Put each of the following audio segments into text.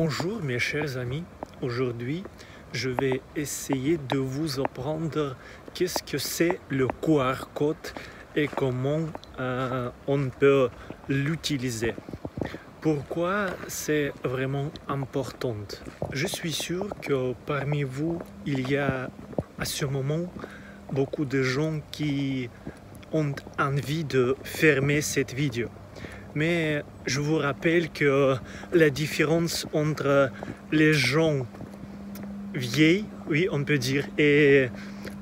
Bonjour mes chers amis, aujourd'hui je vais essayer de vous apprendre qu'est-ce que c'est le QR code et comment on peut l'utiliser. Pourquoi c'est vraiment important? Je suis sûr que parmi vous, il y a à ce moment beaucoup de gens qui ont envie de fermer cette vidéo. Mais je vous rappelle que la différence entre les gens vieilles, oui, on peut dire, et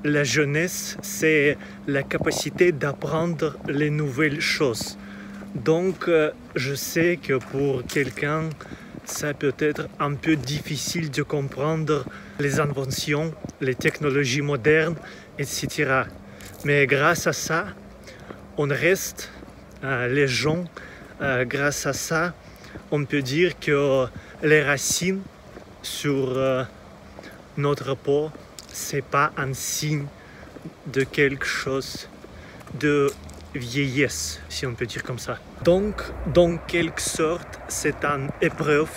la jeunesse, c'est la capacité d'apprendre les nouvelles choses. Donc, je sais que pour quelqu'un, ça peut être un peu difficile de comprendre les inventions, les technologies modernes, etc. Mais grâce à ça, on reste les gens. Grâce à ça, on peut dire que les racines sur notre peau, c'est pas un signe de quelque chose de vieillesse, si on peut dire comme ça. Donc, dans quelque sorte, c'est une épreuve,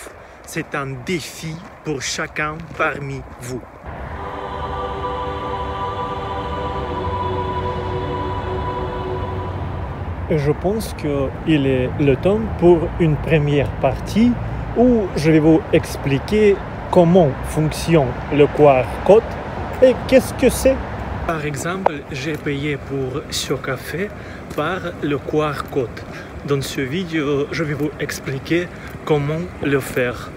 c'est un défi pour chacun parmi vous. Je pense qu'il est le temps pour une première partie où je vais vous expliquer comment fonctionne le QR code et qu'est-ce que c'est. Par exemple, j'ai payé pour ce café par le QR code. Dans ce vidéo, je vais vous expliquer comment le faire.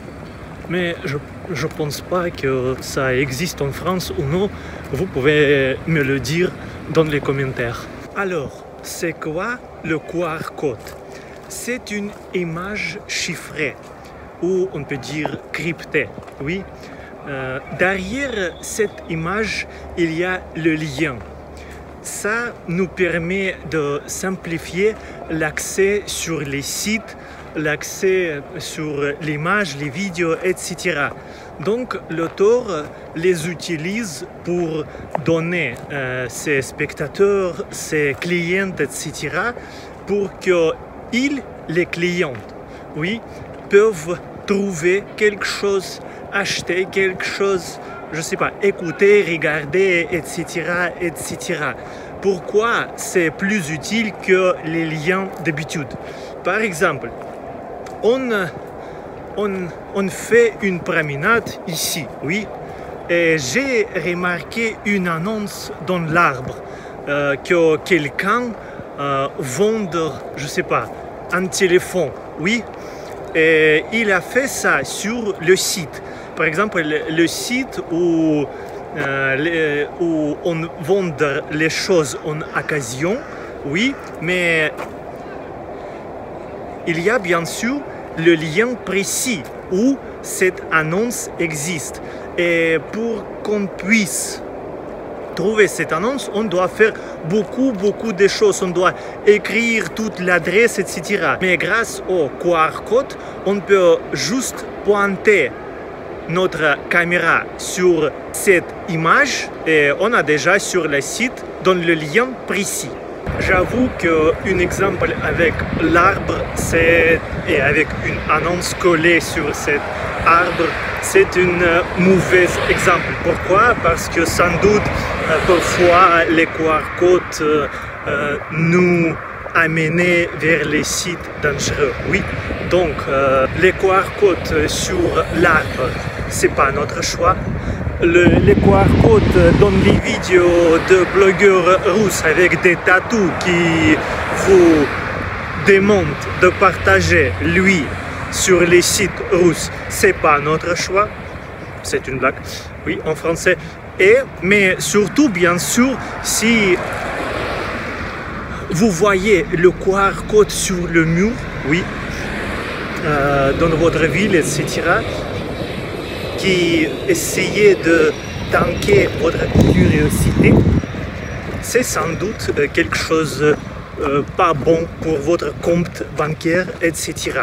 Mais je ne pense pas que ça existe en France ou non. Vous pouvez me le dire dans les commentaires. Alors, c'est quoi le QR code? C'est une image chiffrée, ou on peut dire cryptée, oui. Derrière cette image, il y a le lien. Ça nous permet de simplifier l'accès sur les sites, l'accès sur l'image, les vidéos, etc. Donc l'auteur les utilise pour donner ses spectateurs, ses clients, etc. pour que les clients, oui, peuvent trouver quelque chose, acheter quelque chose, je ne sais pas, écouter, regarder, etc., etc. Pourquoi c'est plus utile que les liens d'habitude? Par exemple, on fait une promenade ici, oui, et j'ai remarqué une annonce dans l'arbre que quelqu'un vend, je ne sais pas, un téléphone, oui, et il a fait ça sur le site. Par exemple, le site où on vend les choses en occasion, oui, mais il y a bien sûr le lien précis où cette annonce existe. Et pour qu'on puisse trouver cette annonce, on doit faire beaucoup de choses. On doit écrire toute l'adresse, etc. Mais grâce au QR code, on peut juste pointer notre caméra sur cette image et on a déjà sur le site dans le lien précis. J'avoue qu'un exemple avec l'arbre et avec une annonce collée sur cet arbre, c'est un mauvais exemple. Pourquoi? Parce que sans doute, parfois, les QR codes nous amènent vers les sites dangereux. Oui, donc les QR codes sur l'arbre, c'est pas notre choix. Les QR codes dans les vidéos de blogueurs russes avec des tatous qui vous demandent de partager lui sur les sites russes, c'est pas notre choix. C'est une blague, oui, en français. Mais surtout, bien sûr, si vous voyez le QR code sur le mur, oui, dans votre ville, etc., qui essayez de tanker votre curiosité, c'est sans doute quelque chose pas bon pour votre compte bancaire, etc.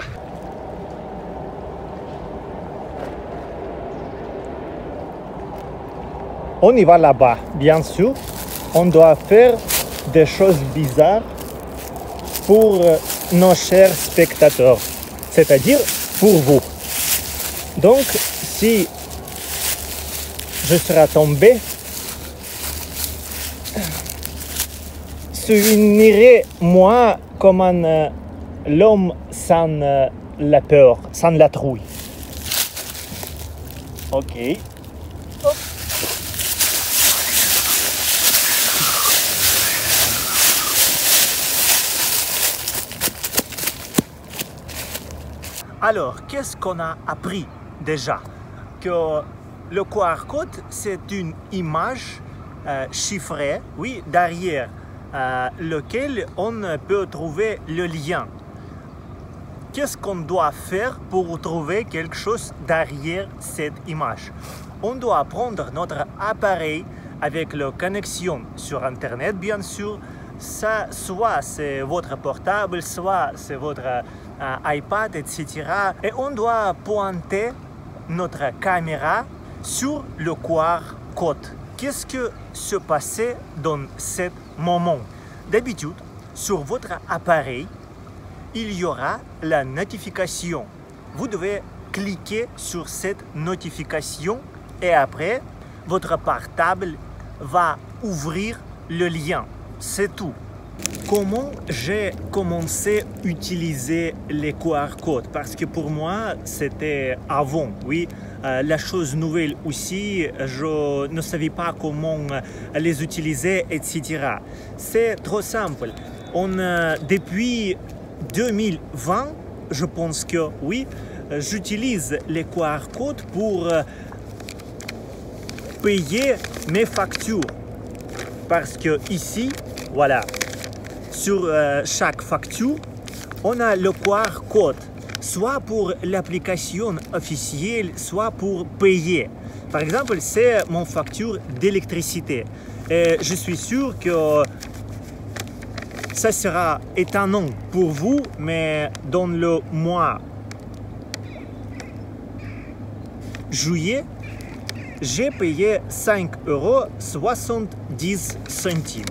On y va là-bas, bien sûr. On doit faire des choses bizarres pour nos chers spectateurs, c'est-à-dire pour vous. Donc, si je serai tombé, souviendrai moi comme un l'homme sans la peur, sans la trouille. Ok. Hop. Alors, qu'est-ce qu'on a appris déjà? Que le QR code, c'est une image chiffrée, oui, derrière lequel on peut trouver le lien. Qu'est-ce qu'on doit faire pour trouver quelque chose derrière cette image? On doit prendre notre appareil avec la connexion sur Internet, bien sûr. Ça, soit c'est votre portable, soit c'est votre iPad, etc. Et on doit pointer notre caméra sur le QR code. Qu'est-ce que se passait dans ce moment? D'habitude, sur votre appareil, il y aura la notification. Vous devez cliquer sur cette notification et après, votre portable va ouvrir le lien. C'est tout. Comment j'ai commencé à utiliser les QR codes? Parce que pour moi, c'était avant, oui. La chose nouvelle aussi, je ne savais pas comment les utiliser, etc. C'est trop simple. Depuis 2020, je pense que oui, j'utilise les QR codes pour payer mes factures. Parce que ici, voilà, sur chaque facture, on a le QR code, soit pour l'application officielle, soit pour payer. Par exemple, c'est mon facture d'électricité. Et je suis sûr que ça sera étonnant pour vous, mais dans le mois juillet, j'ai payé 5,70 €.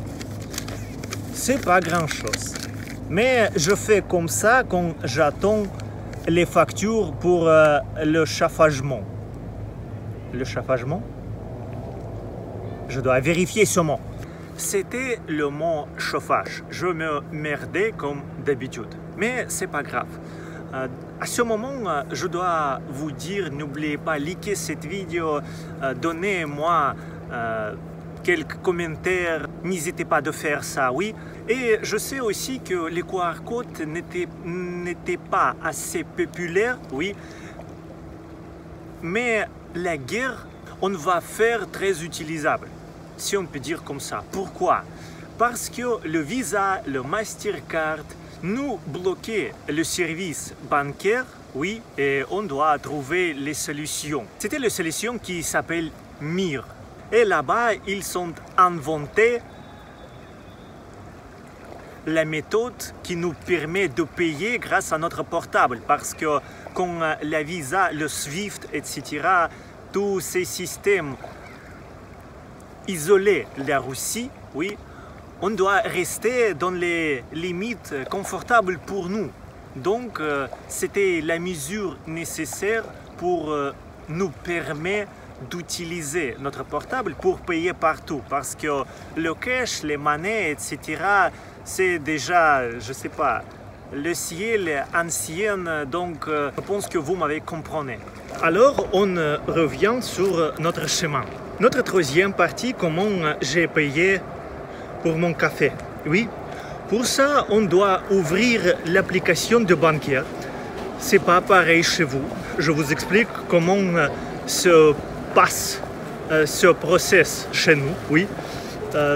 C'est pas grand-chose. Mais je fais comme ça quand j'attends les factures pour le chauffagement. Le chauffagement? Je dois vérifier ce mot. C'était le mot chauffage. Je me merdais comme d'habitude. Mais c'est pas grave. À ce moment, je dois vous dire, n'oubliez pas, liker cette vidéo, donnez-moi quelques commentaires, n'hésitez pas de faire ça, oui. Et je sais aussi que les QR codes n'étaient pas assez populaires, oui. Mais la guerre, on va faire très utilisable, si on peut dire comme ça. Pourquoi? Parce que le Visa, le Mastercard, nous bloquaient le service bancaire, oui, et on doit trouver les solutions. C'était la solution qui s'appelle MIR. Et là-bas, ils ont inventé la méthode qui nous permet de payer grâce à notre portable. Parce que quand la Visa, le SWIFT, etc., tous ces systèmes isolés de la Russie, oui, on doit rester dans les limites confortables pour nous. Donc, c'était la mesure nécessaire pour nous permettre d'utiliser notre portable pour payer partout. Parce que le cash, les monnaies, etc., c'est déjà, je sais pas, le ciel ancien. Donc, je pense que vous m'avez compris. Alors, on revient sur notre chemin. Notre troisième partie, comment j'ai payé pour mon café. Oui, pour ça, on doit ouvrir l'application de bancaire. C'est pas pareil chez vous. Je vous explique comment se passe ce process chez nous. Oui,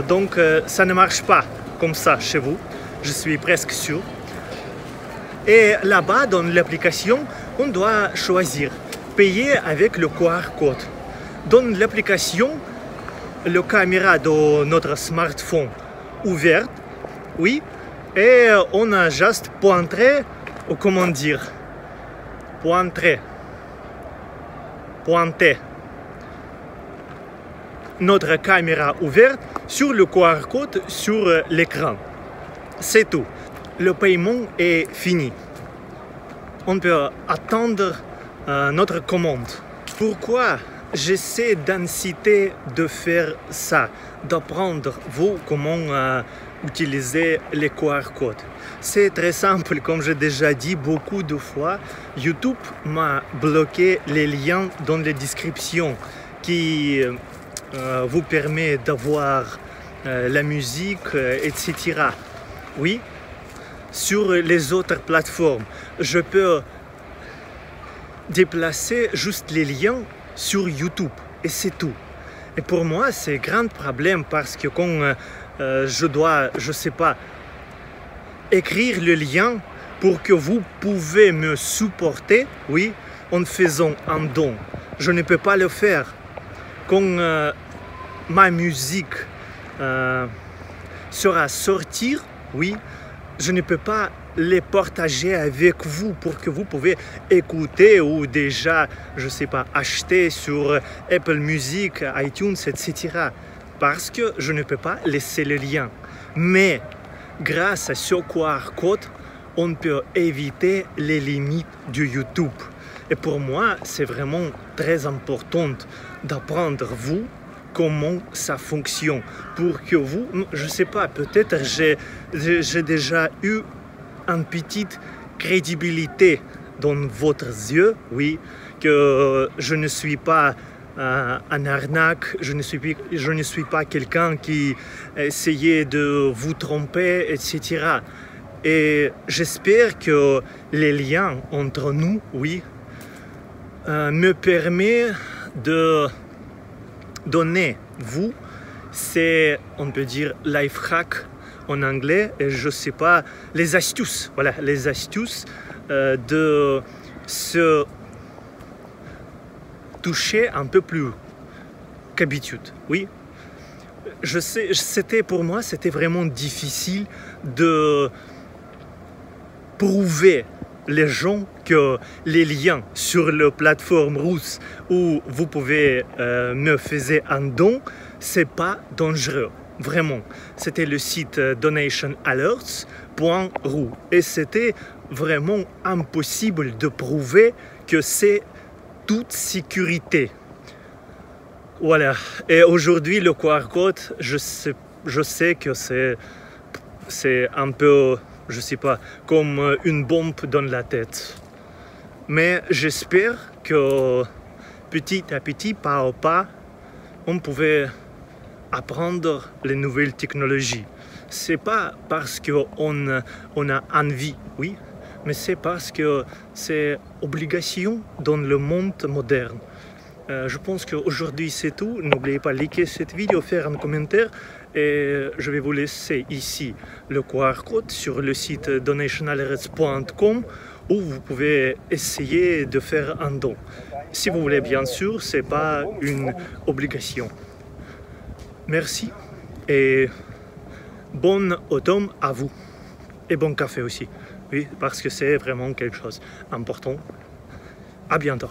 donc ça ne marche pas comme ça chez vous. Je suis presque sûr. Et là-bas, dans l'application, on doit choisir payer avec le QR code. Dans l'application, la caméra de notre smartphone ouverte, oui, et on a juste pointé, ou comment dire, pointé notre caméra ouverte sur le QR code sur l'écran. C'est tout. Le paiement est fini. On peut attendre notre commande. Pourquoi j'essaie d'inciter de faire ça, d'apprendre vous comment utiliser les QR codes? C'est très simple, comme j'ai déjà dit beaucoup de fois, YouTube m'a bloqué les liens dans les descriptions qui vous permet d'avoir la musique, etc. Oui, sur les autres plateformes, je peux déplacer juste les liens sur YouTube et c'est tout. Et pour moi, c'est un grand problème parce que quand je dois, je sais pas, écrire le lien pour que vous pouvez me supporter, oui, en faisant un don. Je ne peux pas le faire. Quand ma musique sera sortie, oui, je ne peux pas les partager avec vous pour que vous pouvez écouter ou déjà, je sais pas, acheter sur Apple Music, iTunes, etc. Parce que je ne peux pas laisser le lien. Mais grâce à ce QR code, on peut éviter les limites de YouTube. Et pour moi, c'est vraiment très important d'apprendre vous comment ça fonctionne pour que vous, je sais pas, peut-être j'ai déjà eu une petite crédibilité dans votre yeux, oui, que je ne suis pas un arnaque, je ne suis pas quelqu'un qui essayait de vous tromper, etc. Et j'espère que les liens entre nous, oui, me permet de donner vous, c'est, on peut dire, life hack en anglais, et je sais pas, les astuces, voilà, les astuces de se toucher un peu plus qu'habitude, oui. Je sais, pour moi, c'était vraiment difficile de prouver les gens que les liens sur la plateforme russe où vous pouvez me faire un don, c'est pas dangereux, vraiment. C'était le site donationalerts.ru et c'était vraiment impossible de prouver que c'est toute sécurité. Voilà. Et aujourd'hui, le QR code, je sais que c'est un peu, je sais pas, comme une bombe dans la tête. Mais j'espère que petit à petit, pas à pas, on pouvait apprendre les nouvelles technologies. C'est pas parce qu'on a envie, oui, mais c'est parce que c'est obligation dans le monde moderne. Je pense qu'aujourd'hui c'est tout. N'oubliez pas de liker cette vidéo, faire un commentaire et je vais vous laisser ici le QR code sur le site donationalerts.com où vous pouvez essayer de faire un don. Si vous voulez, bien sûr, ce n'est pas une obligation. Merci et bon automne à vous. Et bon café aussi. Oui, parce que c'est vraiment quelque chose d'important. À bientôt.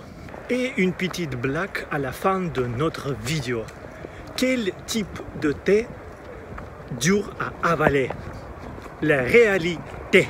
Et une petite blague à la fin de notre vidéo. Quel type de thé dur à avaler? La réalité.